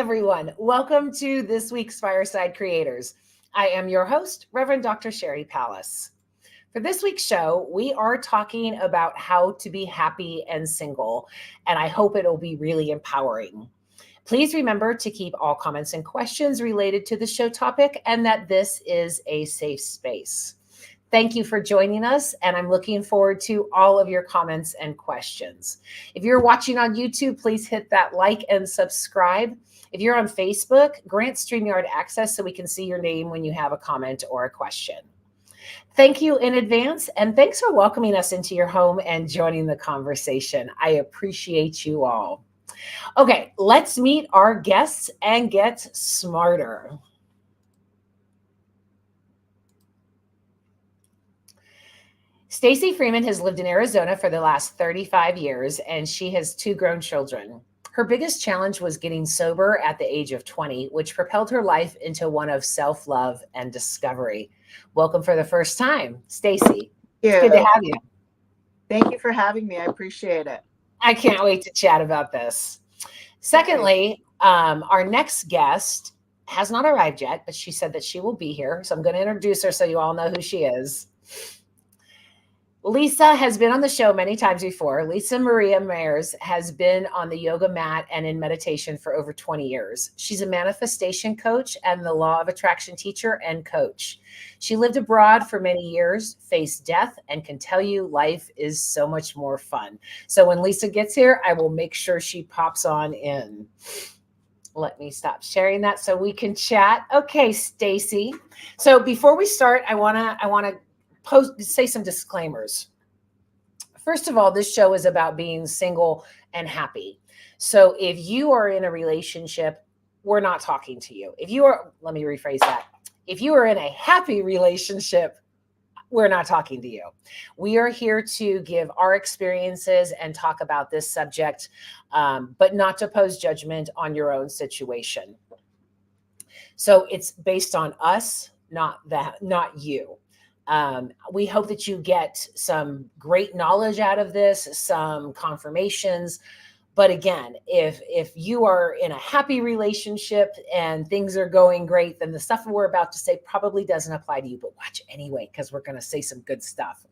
everyone. Welcome to this week's Fireside Creators. I am your host, Reverend Dr. Sherry Palace. For this week's show, we are talking about how to be happy and single, and I hope it'll be really empowering. Please remember to keep all comments and questions related to the show topic and that this is a safe space. Thank you for joining us, and I'm looking forward to all of your comments and questions. If you're watching on YouTube, please hit that like and subscribe. If you're on Facebook, grant StreamYard access so we can see your name when you have a comment or a question. Thank you in advance, and thanks for welcoming us into your home and joining the conversation. I appreciate you all. Okay, let's meet our guests and get smarter. Stacy Freeman has lived in Arizona for the last 35 years, and she has 2 grown children. Her biggest challenge was getting sober at the age of 20, which propelled her life into one of self-love and discovery. Welcome for the first time, Stacy. It's good to have you. Thank you for having me. I appreciate it. I can't wait to chat about this. Secondly, our next guest has not arrived yet, but she said that she will be here. So I'm going to introduce her so you all know who she is. Lisa has been on the show many times before. Lisa Maria Mayers has been on the yoga mat and in meditation for over 20 years. She's a manifestation coach and the law of attraction teacher and coach. She lived abroad for many years, faced death, and can tell you life is so much more fun. So when Lisa gets here, I will make sure she pops on in. Let me stop sharing that so we can chat. Okay, Stacy. So before we start, I want to say some disclaimers. First of all, this show is about being single and happy. So if you are in a relationship, we're not talking to you. Let me rephrase that. If you are in a happy relationship, we're not talking to you. We are here to give our experiences and talk about this subject, but not to pose judgment on your own situation. So it's based on us, not you. We hope that you get some great knowledge out of this, some confirmations. But again, if you are in a happy relationship and things are going great, then the stuff we're about to say probably doesn't apply to you, but watch anyway, because we're going to say some good stuff.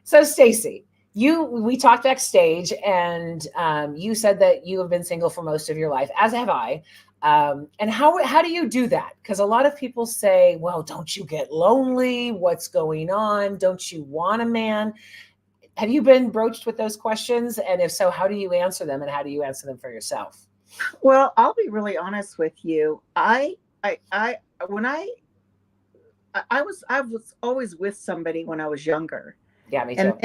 So Stacy, we talked backstage and you said that you have been single for most of your life, as have I. And how do you do that? Because a lot of people say, well, don't you get lonely? What's going on? Don't you want a man? Have you been broached with those questions? And if so, how do you answer them? And how do you answer them for yourself? Well, I'll be really honest with you. I was always with somebody when I was younger. Yeah, me too.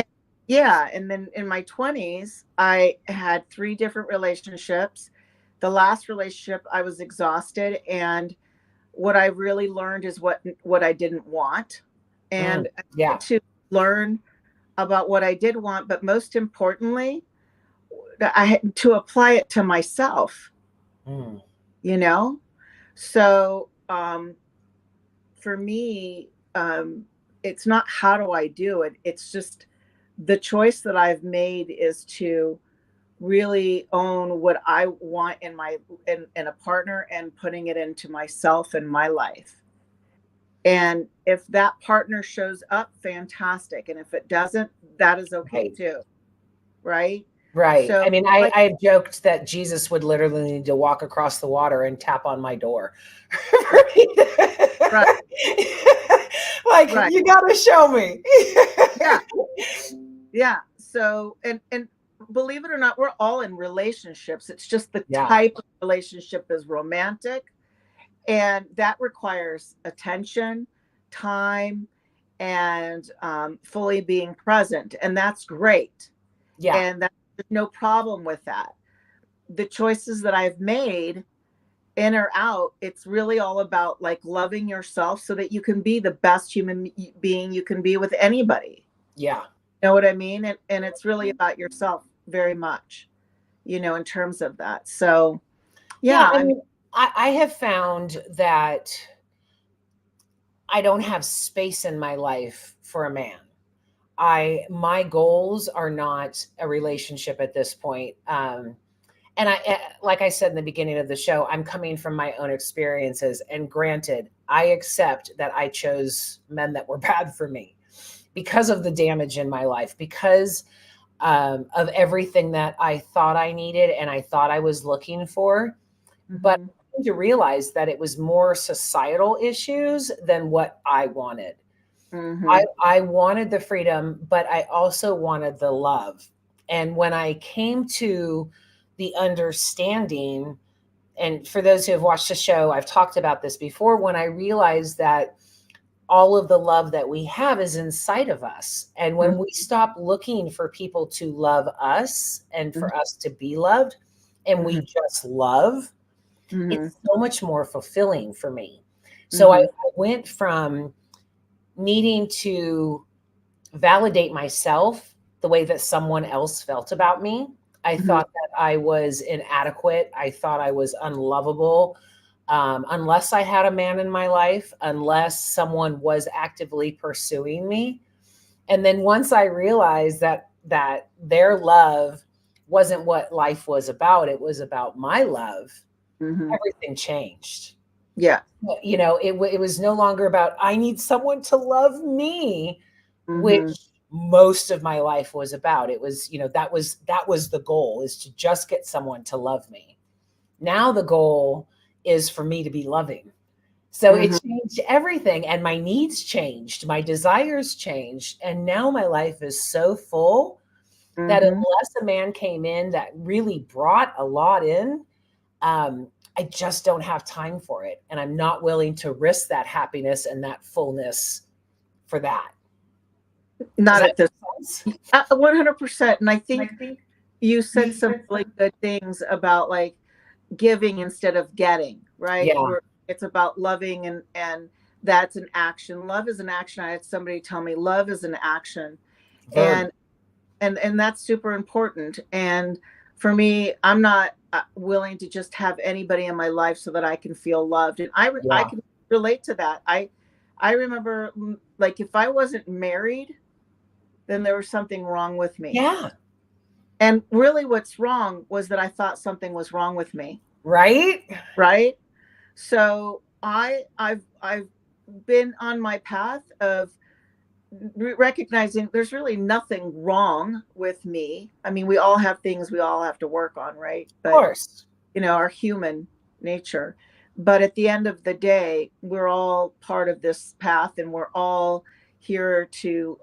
And then in my 20s, I had 3 different relationships. The last relationship, I was exhausted, and what I really learned is what I didn't want, and to learn about what I did want, but most importantly, I had to apply it to myself. So for me, it's not how do I do it. It's just the choice that I've made is to really own what I want in a partner and putting it into myself and my life. And if that partner shows up, fantastic. And if it doesn't, that is okay too. Right? Right. So, I mean, I have joked that Jesus would literally need to walk across the water and tap on my door. Right. Right. You got to show me. Yeah. So, and believe it or not, we're all in relationships. It's just the type of relationship is romantic, and that requires attention, time, and fully being present. And that's great. Yeah. And there's no problem with that. The choices that I've made, in or out, it's really all about like loving yourself so that you can be the best human being you can be with anybody. Yeah. You know what I mean? And it's really about yourself very much, in terms of that. So, I mean, I have found that I don't have space in my life for a man. My goals are not a relationship at this point. And and like I said in the beginning of the show, I'm coming from my own experiences. And granted, I accept that I chose men that were bad for me because of the damage in my life, because of everything that I thought I needed and I thought I was looking for. But Mhm. I came to realize that it was more societal issues than what I wanted. Mhm. I wanted the freedom, but I also wanted the love. And when I came to the understanding, and for those who have watched the show, I've talked about this before, when I realized that all of the love that we have is inside of us. And when we stop looking for people to love us and Mhm. for us to be loved, and we Mhm. just love, Mhm. it's so much more fulfilling for me. So I Mhm. went from needing to validate myself the way that someone else felt about me. I Mhm. thought that I was inadequate. I thought I was unlovable. Unless I had a man in my life, unless someone was actively pursuing me. And then once I realized that their love wasn't what life was about, it was about my love, Mhm. everything changed. Yeah. You know, it was no longer about I need someone to love me, Mhm. which most of my life was about. It was, that was the goal, is to just get someone to love me. Now the goal is for me to be loving. So it Mhm. changed everything, and my needs changed, my desires changed, and now my life is so full that Mhm. unless a man came in that really brought a lot in, um, I just don't have time for it, and I'm not willing to risk that happiness and that fullness for that. Does Not that at this make sense? 100%. And I think you said some really good things about like giving instead of getting, right? Yeah, Where it's about loving, and that's an action. Love is an action. I had somebody tell me love is an action. verb. And and that's super important. And for me, I'm not willing to just have anybody in my life so that I can feel loved. And I Yeah. can relate to that. I remember, like, if I wasn't married, then there was something wrong with me. Yeah. And really what's wrong was that I thought something was wrong with me, Right? right? So I've been on my path of recognizing there's really nothing wrong with me. I mean, we all have things we all have to work on, right? Of But course. our human nature. But at the end of the day, we're all part of this path, and we're all here to,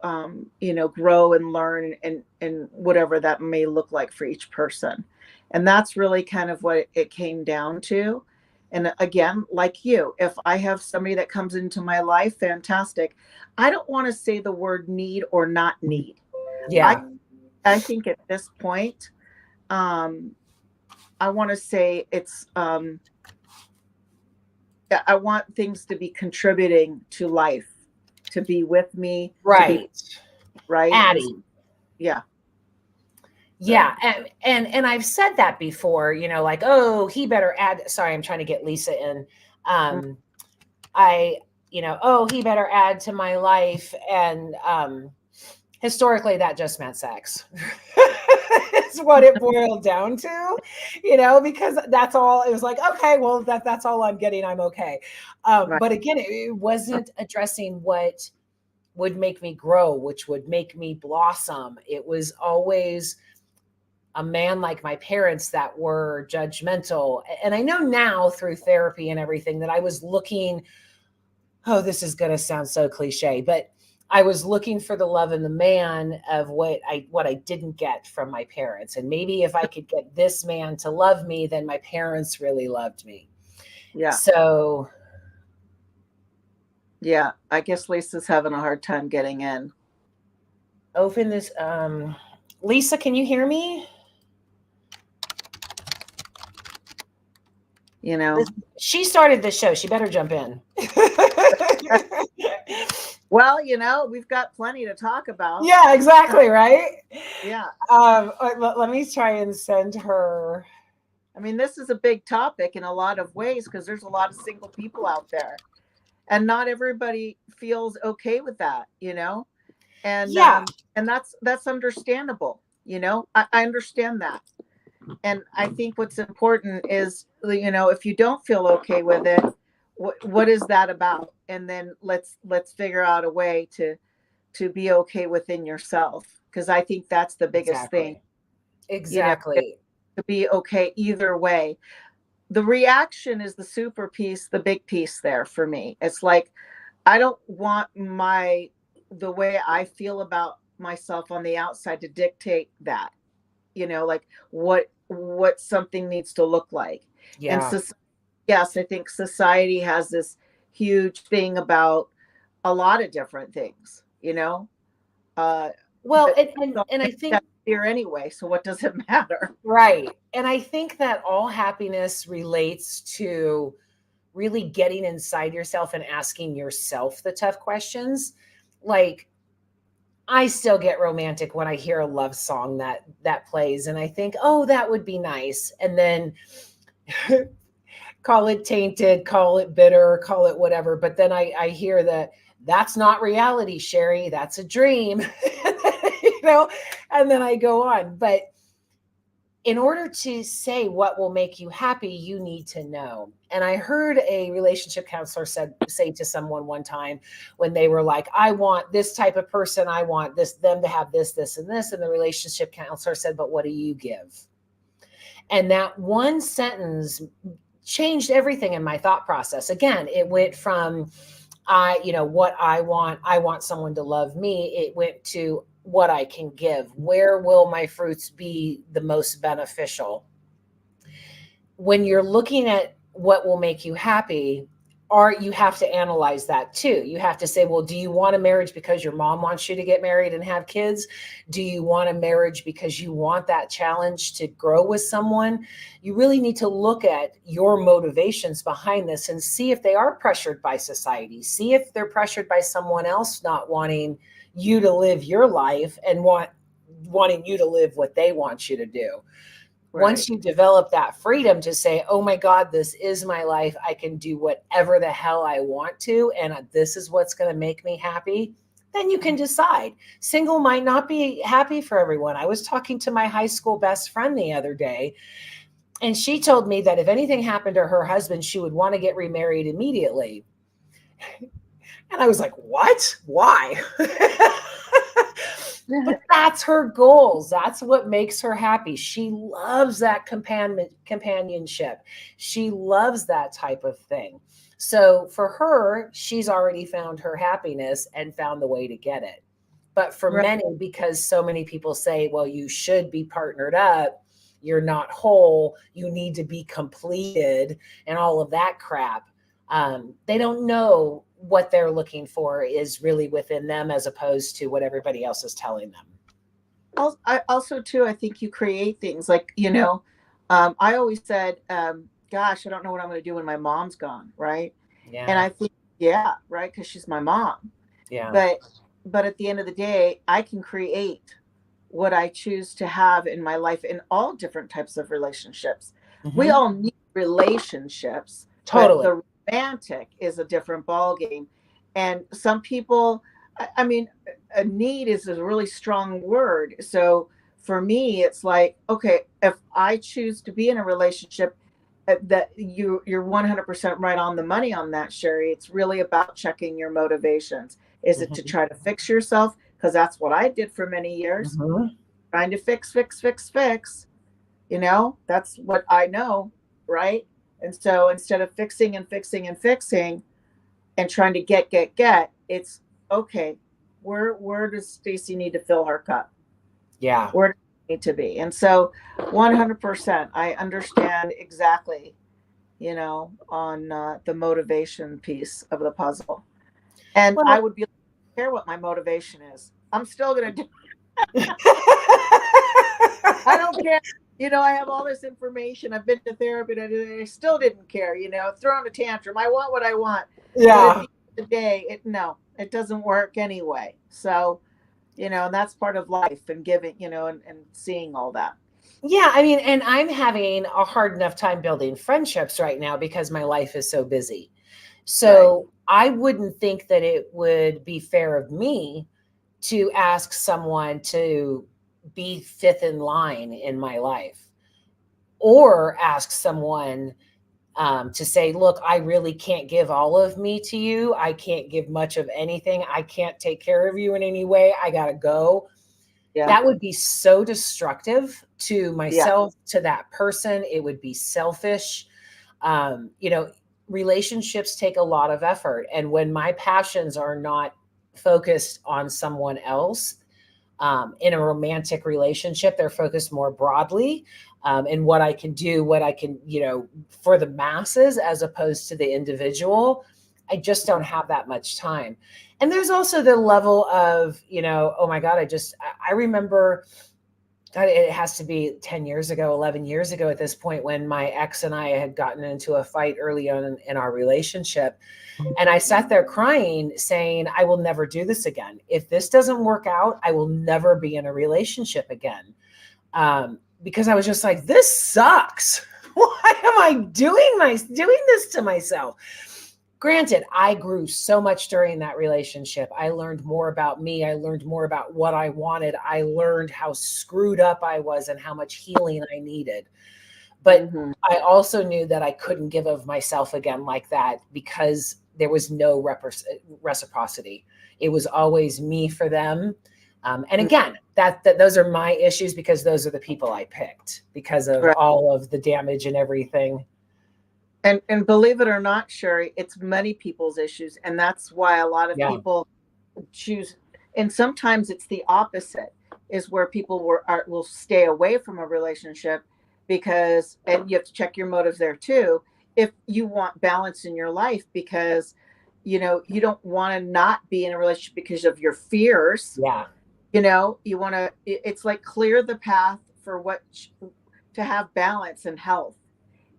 grow and learn, and whatever that may look like for each person. And that's really kind of what it came down to. And again, like you, if I have somebody that comes into my life, fantastic. I don't want to say the word need or not need. I Yeah. I think at this point, um, I want to say it's I want things to be contributing to life, to be with me, to be Right. right. And Adding. yeah, so Yeah, and I've said that before, like, oh, he better add. Sorry, I'm trying to get Lisa in. mm, Um, I, oh, he better add to my life, and historically, that just meant sex. It's what it boiled down to, because that's all. It was like, okay, well, that's all I'm getting. I'm okay. right. But again, it wasn't addressing what would make me grow, which would make me blossom. It was always a man like my parents that were judgmental. And I know now through therapy and everything that I was looking, oh, this is going to sound so cliche, but I was looking for the love in the man of what I didn't get from my parents. And maybe if I could get this man to love me, then my parents really loved me. Yeah, So yeah. I guess Lisa's having a hard time getting in. open this. Lisa, can you hear me? You know. She started the show. She better jump in. Well, we've got plenty to talk about. Yeah, exactly. Right. Yeah. Let me try and send her. I mean, this is a big topic in a lot of ways because there's a lot of single people out there, and not everybody feels okay with that. And Yeah. and that's understandable. I understand that. And I think what's important is, if you don't feel okay with it, what is that about? And then let's figure out a way to be okay within yourself, because I think that's the biggest thing, Exactly. Exactly. to be okay either way. The reaction is the super piece, the big piece there for me. It's like, I don't want the way I feel about myself on the outside to dictate that, like what something needs to look like. And Yeah. so, yes, I think society has this huge thing about a lot of different things, uh, Well, but and I think that's here anyway. So what does it matter? right. And I think that all happiness relates to really getting inside yourself and asking yourself the tough questions. Like, I still get romantic when I hear a love song that plays and I think, "Oh, that would be nice." And then call it tainted, call it bitter, call it whatever, but then I hear that that's not reality, Sherry, that's a dream. you know, and then I go on. But in order to say what will make you happy, you need to know. And I heard a relationship counselor say to someone one time when they were like, I want this type of person, I want them to have this, this, and this. And the relationship counselor said, but what do you give? And that one sentence changed everything in my thought process. Again, it went from what I want someone to love me. It went to what I can give. Where will my fruits be the most beneficial? When you're looking at what will make you happy, you have to analyze that too. You have to say, well, do you want a marriage because your mom wants you to get married and have kids? Do you want a marriage because you want that challenge to grow with someone? You really need to look at your motivations behind this and see if they are pressured by society. See if they're pressured by someone else not wanting you to live your life and wanting you to live what they want you to do. Right. Once you develop that freedom to say, oh my God, this is my life, I can do whatever the hell I want to, and this is what's going to make me happy, then you can decide. Single might not be happy for everyone. I was talking to my high school best friend the other day, and she told me that if anything happened to her husband, she would want to get remarried immediately. And I was like, what? Why? But that's her goals. That's what makes her happy. She loves that companionship. She loves that type of thing. So for her, she's already found her happiness and found the way to get it. But for Right. many, because so many people say, well, you should be partnered up, you're not whole, you need to be completed, and all of that crap. They don't know what they're looking for is really within them as opposed to what everybody else is telling them. I also too, I think you create things like, I always said, gosh, I don't know what I'm going to do when my mom's gone, right? And Yeah. I think, yeah, right, because she's my mom. Yeah. But at the end of the day, I can create what I choose to have in my life in all different types of relationships. We Hmm. all need relationships, but Totally. the romantic is a different ballgame. And some people, I mean, a need is a really strong word. So for me, it's like, okay, if I choose to be in a relationship, that you're 100% right on the money on that, Sherry. It's really about checking your motivations. Is it to Hmm. try to fix yourself? Because that's what I did for many years, Hmm. trying to fix, fix, fix, fix. That's what I know, right? And so instead of fixing and fixing and fixing and trying to get, it's okay. Where does Stacy need to fill her cup? Yeah. Where does it need to be? And so 100%, I understand exactly, on the motivation piece of the puzzle. And I Well, would be care what my motivation is. I'm still gonna do. I don't care. I have all this information. I've been to therapy, and I still didn't care. Throwing a tantrum. I want what I want, but at yeah. the end of the day, it doesn't work anyway. So, and that's part of life and giving, and seeing all that. Yeah. I mean, and I'm having a hard enough time building friendships right now because my life is so busy. Right. So I wouldn't think that it would be fair of me to ask someone to be fifth in line in my life. or ask someone to say, look, I really can't give all of me to you. I can't give much of anything. I can't take care of you in any way. I got to go. Yeah. That would be so destructive to Yeah. myself, to that person. It would be selfish. You know, relationships take a lot of effort. And when my passions are not focused on someone else, in a romantic relationship, they're focused more broadly in what I can do, what I can, you know, for the masses as opposed to the individual. I just don't have that much time. And there's also the level of, you know, oh my God, I remember, God, it has to be 10 years ago, 11 years ago at this point, when my ex and I had gotten into a fight early on in our relationship. And I sat there crying, saying, I will never do this again. If this doesn't work out, I will never be in a relationship again. Because I was just like, this sucks. Why am I doing this to myself? Granted, I grew so much during that relationship. I learned more about me. I learned more about what I wanted. I learned how screwed up I was and how much healing I needed. But Mm-hmm. I also knew that I couldn't give of myself again like that, because there was no reciprocity. It was always me for them. And again, that those are my issues, because those are the people I picked because of Right. all of the damage and everything. And believe it or not, Sherry, it's many people's issues, and that's why a lot of Yeah. people choose. And sometimes it's the opposite, is where people will stay away from a relationship because, and you have to check your motives there too. If you want balance in your life, because you know you don't want to not be in a relationship because of your fears. Yeah. You know, you want to. It's like clear the path for what to have balance and health.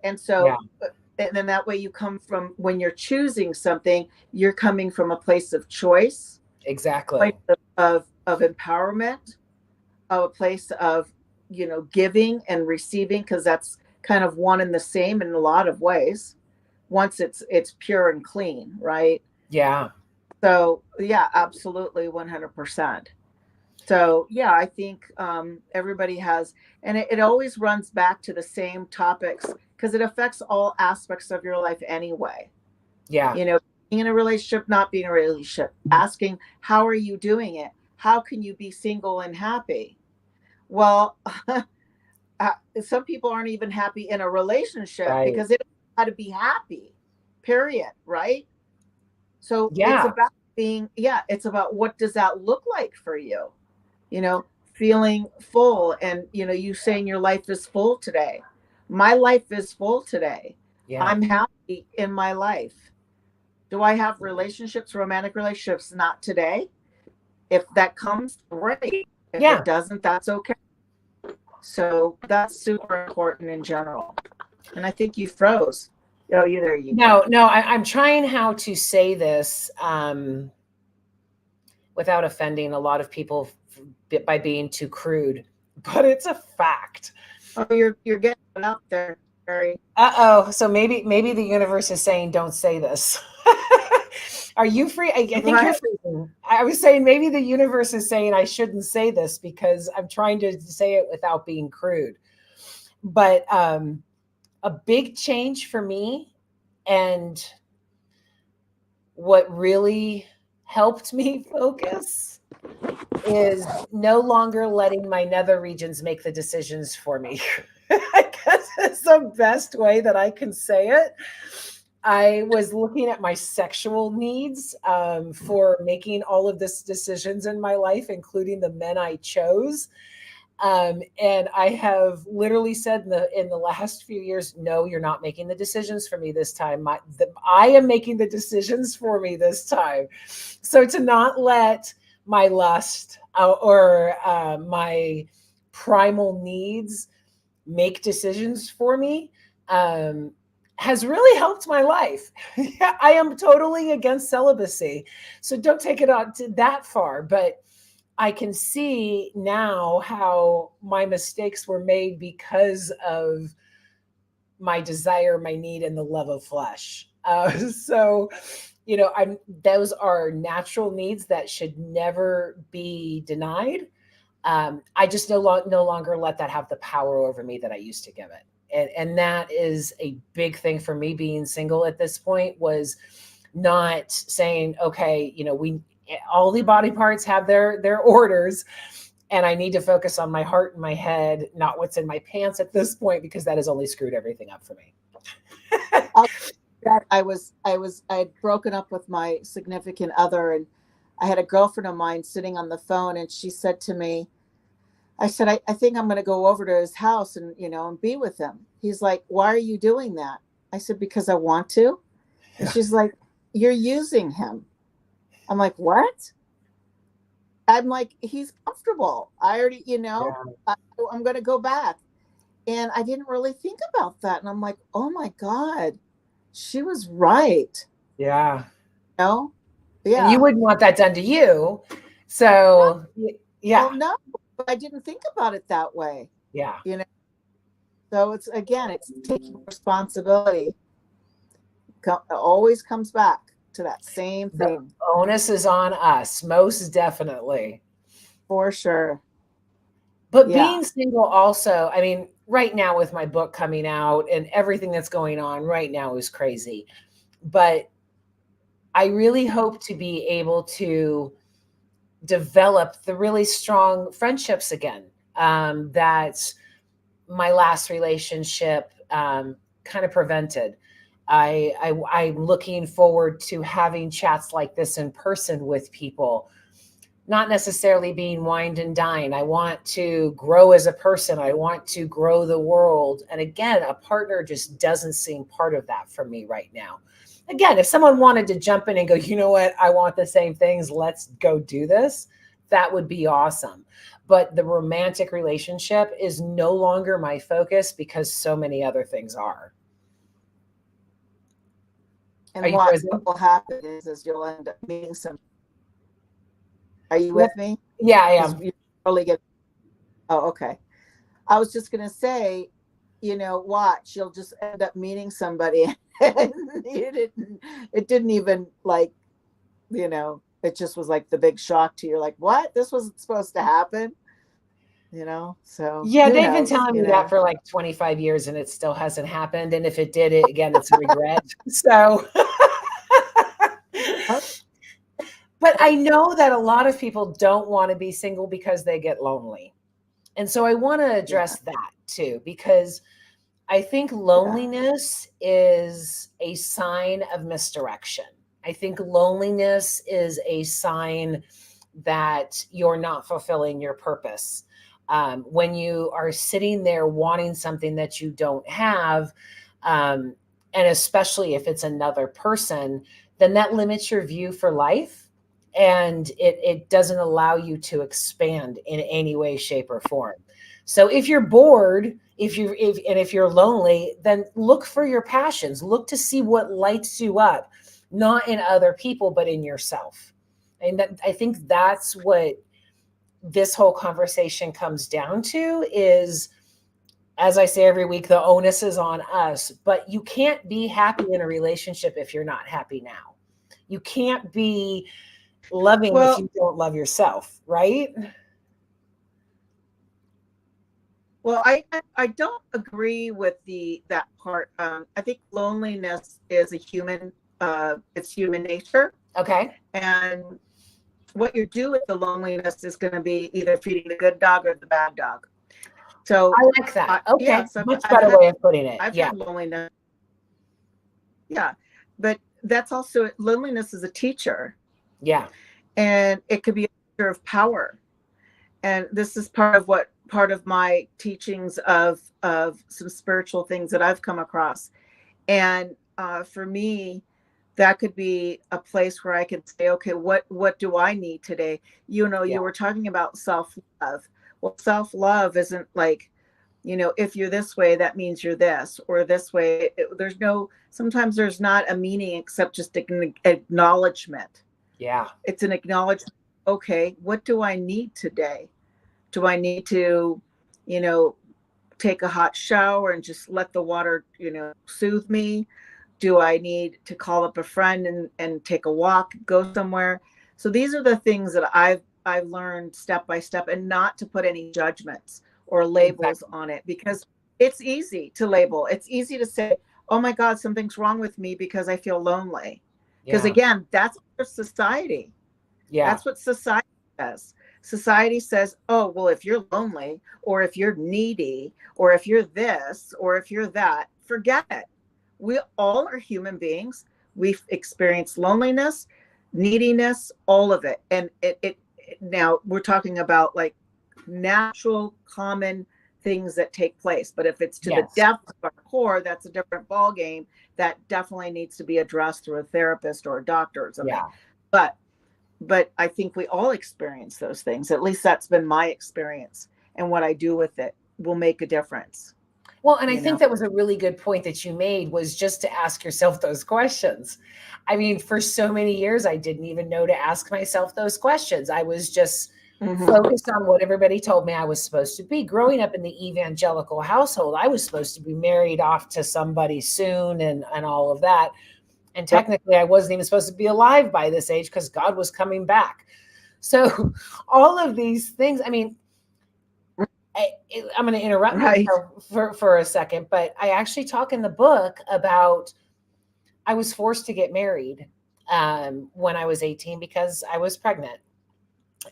And Yeah. so, and then that way you come from, when you're choosing something, you're coming from a place of choice, Exactly. place of empowerment, of a place of, you know, giving and receiving, because that's kind of one and the same in a lot of ways. Once it's pure and clean, right? Yeah. So yeah, absolutely, 100%. So yeah, I think everybody has, and it always runs back to the same topics because it affects all aspects of your life anyway. Yeah. You know, being in a relationship, not being in a relationship, asking, how are you doing it? How can you be single and happy? Well, some people aren't even happy in a relationship Right. because they don't know how to be happy, period. Right. So it's Yeah. about being, yeah, it's about what does that look like for you? You know, feeling full. And, you know, you saying your life is full today. My life is full today. Yeah. I'm happy in my life. Do I have relationships, romantic relationships? Not today. If that comes, great. If Yeah. it doesn't, that's okay. So that's super important in general. And I think you froze. Oh, you there you go. No, I'm trying how to say this without offending a lot of people by being too crude, but it's a fact. Oh, you're getting it out there, Barry. Uh-oh. So maybe the universe is saying, don't say this. Are you free? I think you're Right. freezing. I was saying maybe the universe is saying I shouldn't say this because I'm trying to say it without being crude. But a big change for me, and what really helped me focus, is no longer letting my nether regions make the decisions for me. I guess it's the best way that I can say it. I was looking at my sexual needs for making all of these decisions in my life, including the men I chose. And I have literally said in the last few years, no, you're not making the decisions for me this time. I am making the decisions for me this time. So to not let my lust or my primal needs make decisions for me has really helped my life. I am totally against celibacy, so don't take it on to that far, but I can see now how my mistakes were made because of my desire, my need, and the love of flesh. So, you know, those are natural needs that should never be denied. I just no longer let that have the power over me that I used to give it. And that is a big thing for me being single at this point, was not saying, okay, we all the body parts have their orders, and I need to focus on my heart and my head, not what's in my pants at this point, because that has only screwed everything up for me. I had broken up with my significant other, and I had a girlfriend of mine sitting on the phone, and she said to me, I said, I think I'm going to go over to his house and, and be with him. He's like, why are you doing that? I said, because I want to. And she's like, you're using him. I'm like, what? I'm like, he's comfortable. I already, I'm going to go back. And I didn't really think about that. And I'm like, oh my God, she was right. Yeah. No? Yeah. And you wouldn't want that done to you. So, yeah. Well, no, but I didn't think about it that way. Yeah. So it's taking responsibility. Always comes back to that same thing. The onus is on us, most definitely. For sure. But being single also, I mean, right now with my book coming out and everything that's going on right now is crazy. But I really hope to be able to develop the really strong friendships again, that my last relationship kind of prevented. I'm looking forward to having chats like this in person with people, not necessarily being wined and dined. I want to grow as a person. I want to grow the world. And again, a partner just doesn't seem part of that for me right now. Again, if someone wanted to jump in and go, you know what, I want the same things, let's go do this, that would be awesome. But the romantic relationship is no longer my focus because so many other things are. And what will happen is you'll end up meeting some. Are you with me? Yeah, I am. You probably get. Oh, okay. I was just gonna say, watch. You'll just end up meeting somebody, and it didn't even like, it just was like the big shock to you. Like, what? This wasn't supposed to happen. So yeah, they've been telling me that for like 25 years, and it still hasn't happened. And if it did, again, it's a regret. So. But I know that a lot of people don't want to be single because they get lonely. And so I want to address that too, because I think loneliness is a sign of misdirection. I think loneliness is a sign that you're not fulfilling your purpose. When you are sitting there wanting something that you don't have, and especially if it's another person, then that limits your view for life. And it doesn't allow you to expand in any way, shape, or form. So if you're bored, if you're lonely, then look for your passions. Look to see what lights you up, not in other people, but in yourself. And I think that's what this whole conversation comes down to is, as I say every week, the onus is on us. But you can't be happy in a relationship if you're not happy now. You can't be loving if you don't love yourself, right? Well, I don't agree with that part. I think loneliness is it's human nature. Okay. And what you do with the loneliness is going to be either feeding the good dog or the bad dog. So I like that. Okay. So much better way of putting it. I've had loneliness. Yeah. But that's also, loneliness is a teacher. Yeah. And it could be a measure of power. And this is part of my teachings of some spiritual things that I've come across. And for me, that could be a place where I can say, okay, what do I need today? You were talking about self-love. Well, self-love isn't like, if you're this way, that means you're this, or this way. Sometimes there's not a meaning except just an acknowledgement. Yeah. It's an acknowledgement. Okay, what do I need today? Do I need to, take a hot shower and just let the water, soothe me? Do I need to call up a friend and take a walk, go somewhere? So these are the things that I've learned step by step, and not to put any judgments or labels on it, because it's easy to label. It's easy to say, oh my God, something's wrong with me because I feel lonely. Because Yeah. again, that's for society. Yeah. That's what society says. Society says, oh, well, if you're lonely, or if you're needy, or if you're this, or if you're that, forget it. We all are human beings. We've experienced loneliness, neediness, all of it. And now we're talking about like natural, common things that take place. But if it's to the Yes. depth of our core, that's a different ball game that definitely needs to be addressed through a therapist or a doctor or something. Yeah. But I think we all experience those things. At least that's been my experience. And what I do with it will make a difference. Well, and I You know? think that was a really good point that you made, was just to ask yourself those questions. I mean, for so many years, I didn't even know to ask myself those questions. I was just Mm-hmm. focused on what everybody told me I was supposed to be. Growing up in the evangelical household, I was supposed to be married off to somebody soon and all of that. And Right. technically, I wasn't even supposed to be alive by this age because God was coming back. So all of these things, I mean, I'm going to interrupt Right. myself for a second, but I actually talk in the book about I was forced to get married when I was 18 because I was pregnant.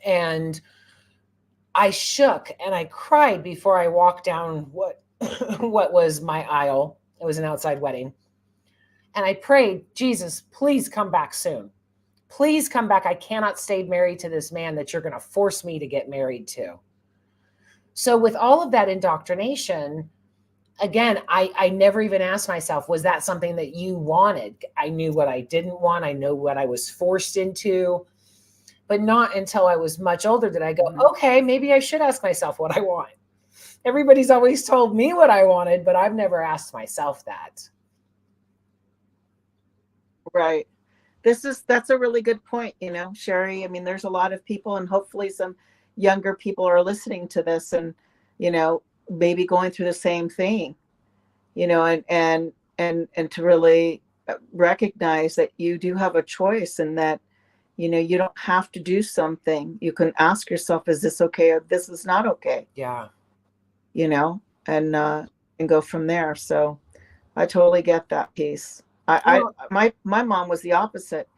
And I shook and I cried before I walked down what what was my aisle. It was an outside wedding. And I prayed, Jesus, please come back soon. Please come back. I cannot stay married to this man that you're going to force me to get married to. So, with all of that indoctrination, again, I never even asked myself, was that something that you wanted? I knew what I didn't want. I know what I was forced into, but not until I was much older did I go, Mm-hmm. okay, maybe I should ask myself what I want. Everybody's always told me what I wanted, but I've never asked myself that. Right. That's a really good point, Sherry. I mean, there's a lot of people, and hopefully some younger people are listening to this and, maybe going through the same thing, and to really recognize that you do have a choice, and that, you don't have to do something. You can ask yourself, is this okay, or this is not okay? Yeah. You know, and go from there. So I totally get that piece. Well, My mom was the opposite.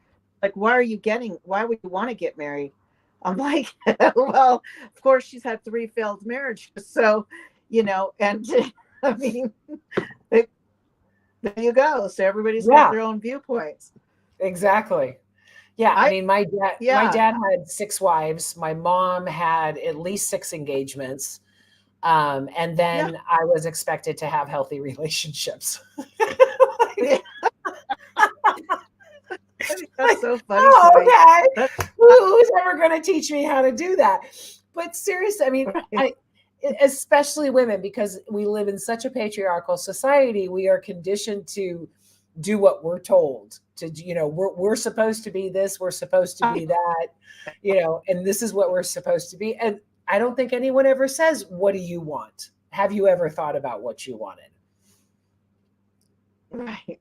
Like, why would you want to get married? I'm like, well, of course she's had 3 failed marriages. So, and I mean, there you go. So everybody's got yeah, their own viewpoints. exactly. Yeah, I I, mean, my yeah, dad had 6 wives. My mom had at least 6 engagements. And yeah. then I was expected to have healthy relationships. That's Like, so funny to me. oh, okay. That's Who's ever going to teach me how to do that? But seriously, I mean, right. I, especially women, because we live in such a patriarchal society, we are conditioned to do what we're told to, we're supposed to be this, we're supposed to be that, and this is what we're supposed to be. And I don't think anyone ever says, what do you want? Have you ever thought about what you wanted? Right.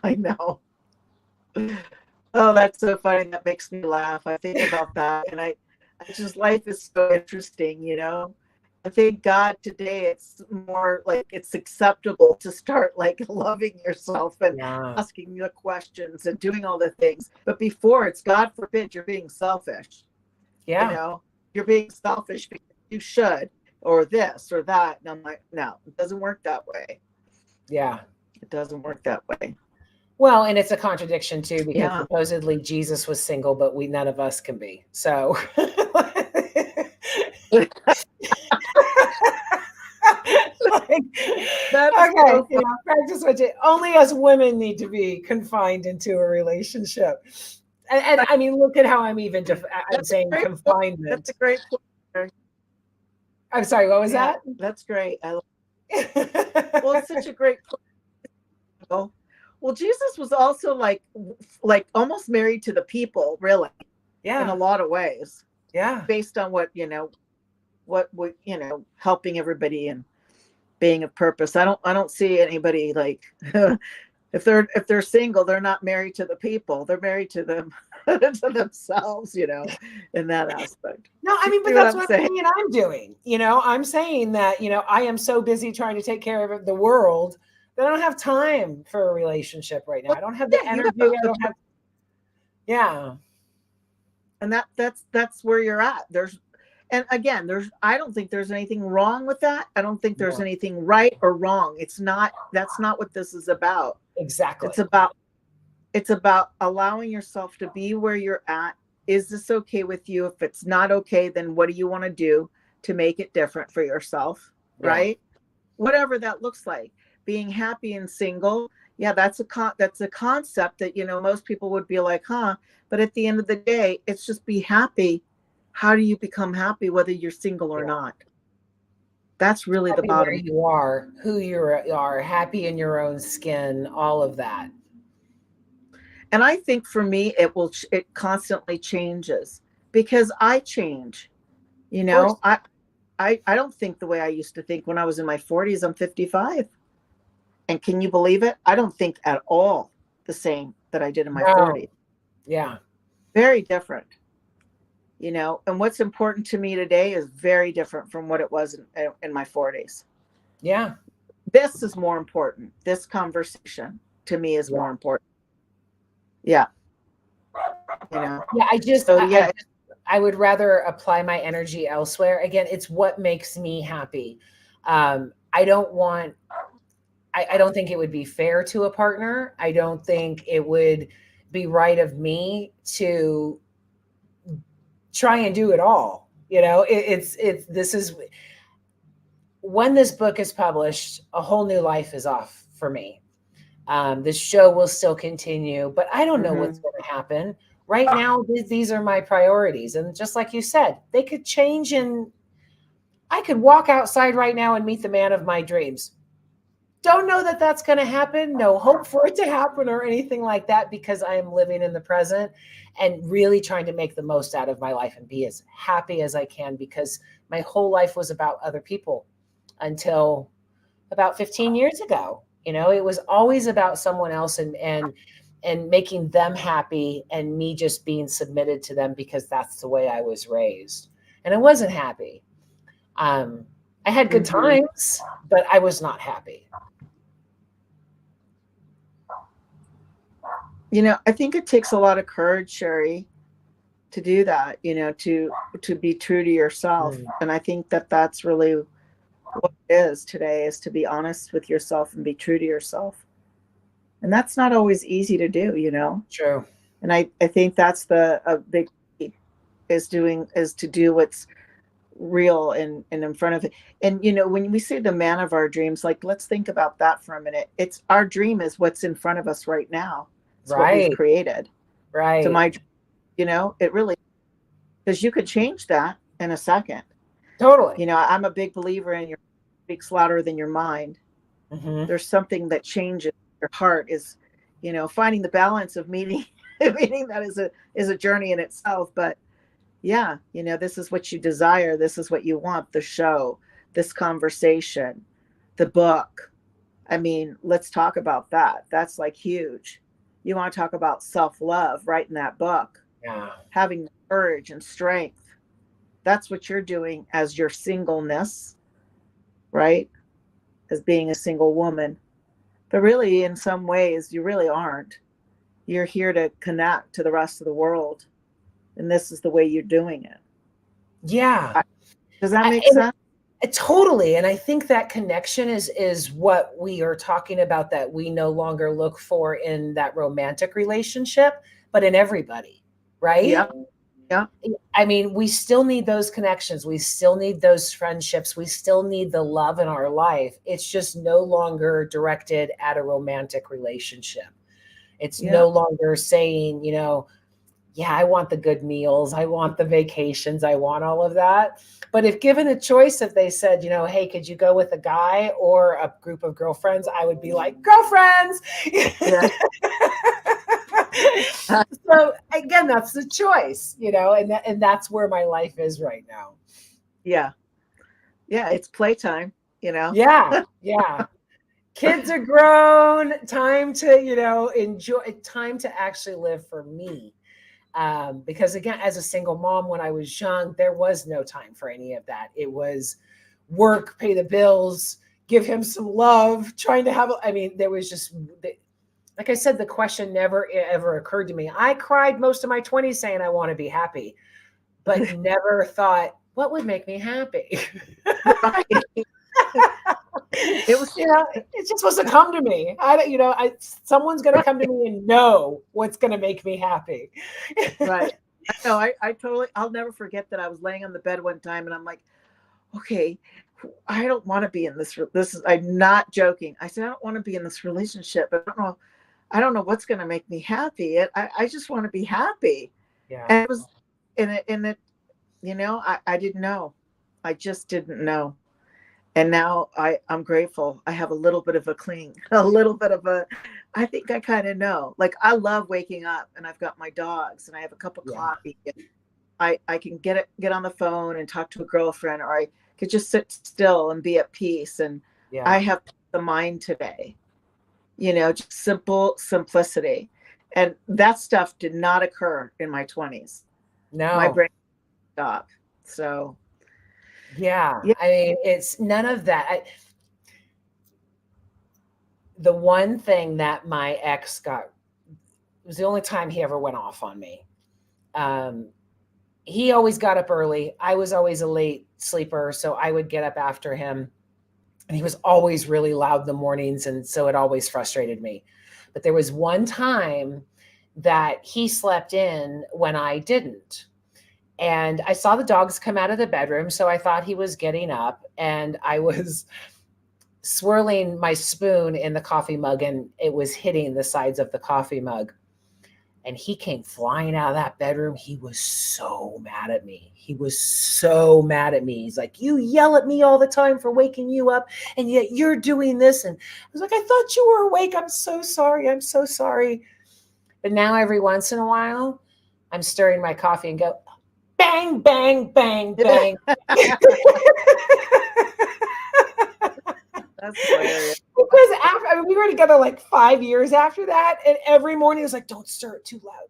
I know. Oh, that's so funny. That makes me laugh. I think about that, and I just, life is so interesting. I thank God today it's more like it's acceptable to start like loving yourself and Yeah. asking the questions and doing all the things. But before, it's God forbid you're being selfish. You Yeah. know, you're being selfish because you should, or this or that. And I'm like, no, it doesn't work that way. Yeah. It doesn't work that way. Well, and it's a contradiction too, because Yeah. supposedly Jesus was single, but none of us can be. So like, That is okay, so funny. practice what you only us women need to be confined into a relationship. And I mean, look at how I'm even I'm That's a saying great point. That's a confinement. great point. I'm sorry, what was Yeah, that? that's great. Well, it's such a great point. Well, Jesus was also like almost married to the people, really, in a Yeah, lot of ways, yeah, based on what helping everybody and being of purpose. I don't see anybody like if they're single, they're not married to the people. They're married to them. to themselves, in that aspect. No, I mean, but See what that's I'm what saying? I'm doing. I'm saying that, I am so busy trying to take care of the world that I don't have time for a relationship right now. Well, I don't have the yeah, you energy. have I to, don't have, yeah, and that's where you're at. And again, I don't think there's anything wrong with that. I don't think there's no, anything right or wrong. That's not what this is about. It's exactly. about it's about allowing yourself to be where you're at. Is this okay with you? If it's not okay, then what do you want to do to make it different for yourself? Yeah. Right? Whatever that looks like. Being happy and single, yeah, that's a concept that most people would be like, huh? But at the end of the day, it's just be happy. How do you become happy whether you're single or Yeah. not? That's really the Happy where bottom. you are, who you are, happy in your own skin, all of that. And I think for me, it constantly changes because I change. Of course. I don't think the way I used to think when I was in my 40s. I'm 55. And can you believe it? I don't think at all the same that I did in my No. 40s. Yeah. Very different. And what's important to me today is very different from what it was in my 40s. Yeah. This is more important. This conversation to me is Yeah. more important. Yeah. Yeah. So yeah. I would rather apply my energy elsewhere. Again, it's what makes me happy. I don't want, I don't think it would be fair to a partner. I don't think it would be right of me to try and do it all. This is when this book is published, a whole new life is off for me. The show will still continue, but I don't know what's Mm-hmm. going to happen. Right now, these are my priorities. And just like you said, they could change, and I could walk outside right now and meet the man of my dreams. Don't know that that's going to happen. No hope for it to happen or anything like that, because I am living in the present and really trying to make the most out of my life and be as happy as I can, because my whole life was about other people until about 15 years ago. It was always about someone else, and making them happy, and me just being submitted to them because that's the way I was raised. And I wasn't happy. I had good Mm-hmm. times, but I was not happy. I think it takes a lot of courage, Sherry, to do that, to be true to yourself. Mm, And I think that that's really what it is today, is to be honest with yourself and be true to yourself. And that's not always easy to do. true. And I think that's a big key, is to do what's real and in front of it. And when we say the man of our dreams, like, let's think about that for a minute. It's our dream is what's in front of us right now. It's what we've Right. created. So Right. it really, because you could change that in a second. Totally. I'm a big believer in your speaks louder than your mind. Hmm. There's something that changes your heart, is finding the balance of meeting meaning that is a journey in itself. But yeah, this is what you desire, this is what you want, the show, this conversation, the book. I mean, let's talk about that. That's like huge. You want to talk about self-love, writing that book, Yeah. having the courage and strength. That's what you're doing as your singleness, right? As being a single woman. But really, in some ways, you really aren't. You're here to connect to the rest of the world. And this is the way you're doing it. Yeah. Does that I, make sense? Totally. And I think that connection is what we are talking about, that we no longer look for in that romantic relationship, but in everybody, right? Yeah. Yeah. I mean, we still need those connections. We still need those friendships. We still need the love in our life. It's just no longer directed at a romantic relationship. It's Yeah. no longer saying, yeah, I want the good meals, I want the vacations, I want all of that. But if given a choice, if they said, hey, could you go with a guy or a group of girlfriends, I would be like, girlfriends. Yeah. So again, that's the choice, and that's where my life is right now. Yeah. Yeah. It's playtime, you know? Yeah. Yeah. Kids are grown, time to, enjoy, time to actually live for me. Because again, as a single mom, when I was young, there was no time for any of that. It was work, pay the bills, give him some love, trying to have, I mean, there was just, like I said, the question never ever occurred to me. I cried most of my 20s saying I want to be happy, but never thought, what would make me happy? Right. It was, It just wasn't come to me. Someone's going to come to me and know what's going to make me happy. right. I know. I totally, I'll never forget that I was laying on the bed one time and I'm like, okay, I don't want to be in this. I'm not joking. I said, I don't want to be in this relationship. I don't know what's going to make me happy. I just want to be happy. Yeah. And it was, I didn't know. I just didn't know. And now I'm grateful. I have a little bit of a cling, I think I kind of know. Like I love waking up and I've got my dogs and I have a cup of coffee. I can get on the phone and talk to a girlfriend, or I could just sit still and be at peace. And I have the mind today, just simplicity. And that stuff did not occur in my 20s. No. My brain stopped. So yeah. I mean, it's none of that. The one thing that my ex got, it was the only time he ever went off on me. He always got up early. I was always a late sleeper, so I would get up after him. And he was always really loud in the mornings, and so it always frustrated me. But there was one time that he slept in when I didn't. And I saw the dogs come out of the bedroom, so I thought he was getting up, and I was swirling my spoon in the coffee mug, and it was hitting the sides of the coffee mug. And he came flying out of that bedroom. He was so mad at me. He's like, you yell at me all the time for waking you up, and yet you're doing this. And I was like, I thought you were awake. I'm so sorry. I'm so sorry. But now every once in a while, I'm stirring my coffee and go, bang, bang, bang, bang. That's hilarious. Because we were together like 5 years after that, and every morning it was like, don't stir it too loud,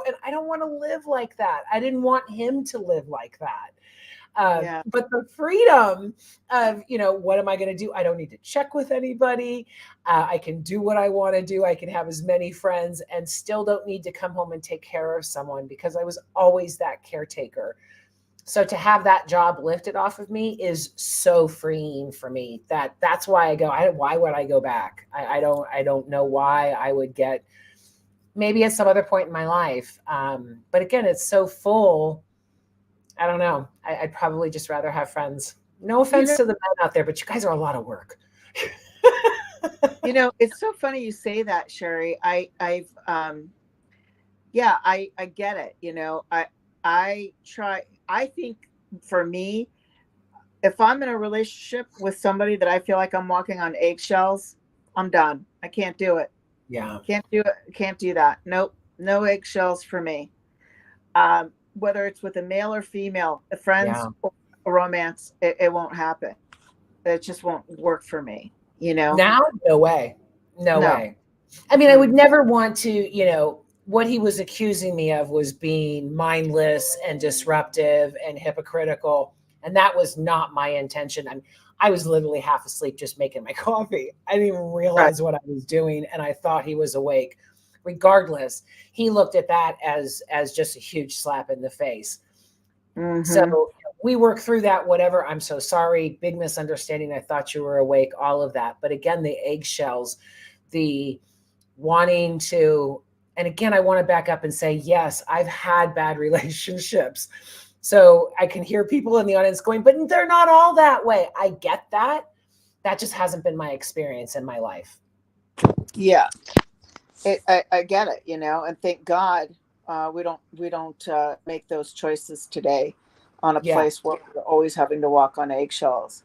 and I don't want to live like that. I didn't want him to live like that. But the freedom of, what am I going to do? I don't need to check with anybody. I can do what I want to do. I can have as many friends and still don't need to come home and take care of someone, because I was always that caretaker. So to have that job lifted off of me is so freeing for me. That's why I go. Why would I go back? I don't know why I would get. Maybe at some other point in my life, but again, it's so full. I don't know. I'd probably just rather have friends. No offense to the men out there, but you guys are a lot of work. It's so funny you say that, Sherry. I get it. I think for me, if I'm in a relationship with somebody that I feel like I'm walking on eggshells, I'm done. I can't do it. Yeah. Can't do it. Can't do that. Nope. No eggshells for me. Whether it's with a male or female, a friends or a romance, it won't happen. It just won't work for me, Now, no way. No way. I mean, I would never want to, what he was accusing me of was being mindless and disruptive and hypocritical. And that was not my intention. I was literally half asleep just making my coffee. I didn't even realize what I was doing. And I thought he was awake. Regardless, he looked at that as just a huge slap in the face. Mm-hmm. So we worked through that, whatever. I'm so sorry. Big misunderstanding. I thought you were awake, all of that. But again, the eggshells, the wanting to, and again, I want to back up and say, yes, I've had bad relationships. So I can hear people in the audience going, but they're not all that way. I get that. That just hasn't been my experience in my life. Yeah, I get it, and thank God we don't make those choices today on a place where we're always having to walk on eggshells.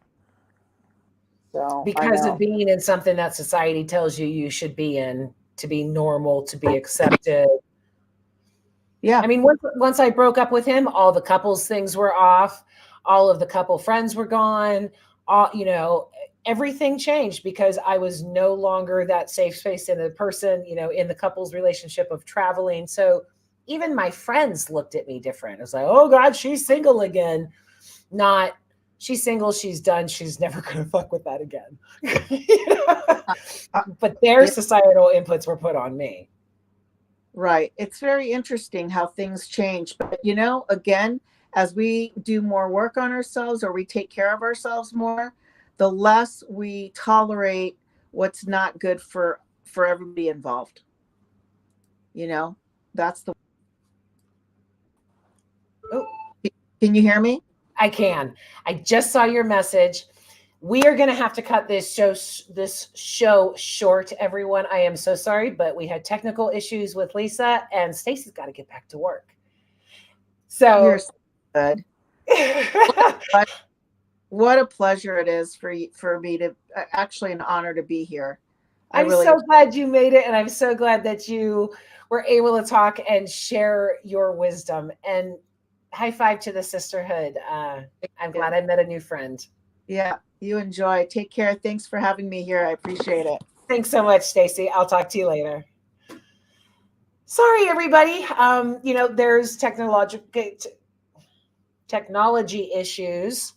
So because of being in something that society tells you should be in, to be normal, to be accepted. Yeah. I mean, once I broke up with him, all the couples things were off. All of the couple friends were gone. Everything changed because I was no longer that safe space in the person, in the couple's relationship of traveling. So even my friends looked at me different. It was like, oh God, she's single again. Not, she's single, she's done, she's never going to fuck with that again. You know? But their societal inputs were put on me. Right. It's very interesting how things change. But, you know, again, as we do more work on ourselves or we take care of ourselves more, the less we tolerate what's not good for everybody involved. You know, that's the. Oh, can you hear me? I can. I just saw your message. We are going to have to cut this show short, everyone. I am so sorry, but we had technical issues with Lisa, and Stacy's got to get back to work. So you're so good. What a pleasure it is for me to, actually an honor to be here. I'm really so glad you made it, and I'm so glad that you were able to talk and share your wisdom. And high five to the sisterhood. I'm glad I met a new friend. Yeah, you enjoy. Take care. Thanks for having me here. I appreciate it. Thanks so much, Stacy. I'll talk to you later. Sorry, everybody. You know, there's technology issues.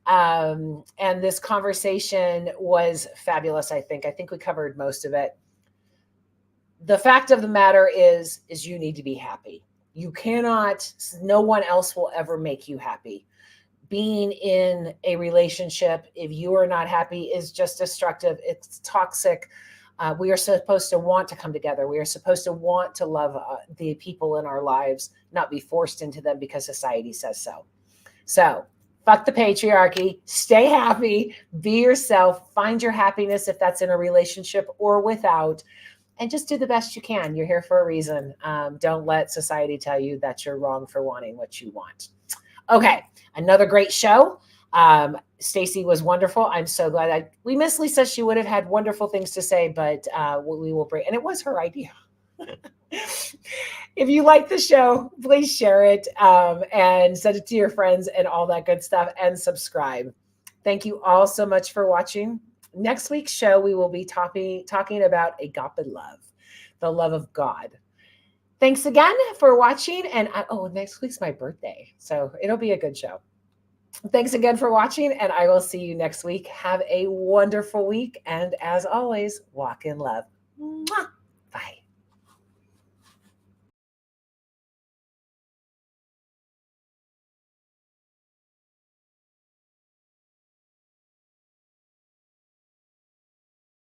And this conversation was fabulous, I think. I think we covered most of it. The fact of the matter is you need to be happy. You cannot, no one else will ever make you happy. Being in a relationship, if you are not happy, is just destructive. It's toxic. We are supposed to want to come together. We are supposed to want to love the people in our lives, not be forced into them because society says so. So fuck the patriarchy, stay happy, be yourself, find your happiness if that's in a relationship or without, and just do the best you can. You're here for a reason. Don't let society tell you that you're wrong for wanting what you want. Okay, another great show. Stacy was wonderful. I'm so glad we miss Lisa. She would have had wonderful things to say, but we will bring, and it was her idea. If you like the show, please share it and send it to your friends and all that good stuff, and subscribe. Thank you all so much for watching. Next week's show, we will be talking about agape love, the love of God. Thanks again for watching. And next week's my birthday, so it'll be a good show. Thanks again for watching, and I will see you next week. Have a wonderful week. And as always, walk in love.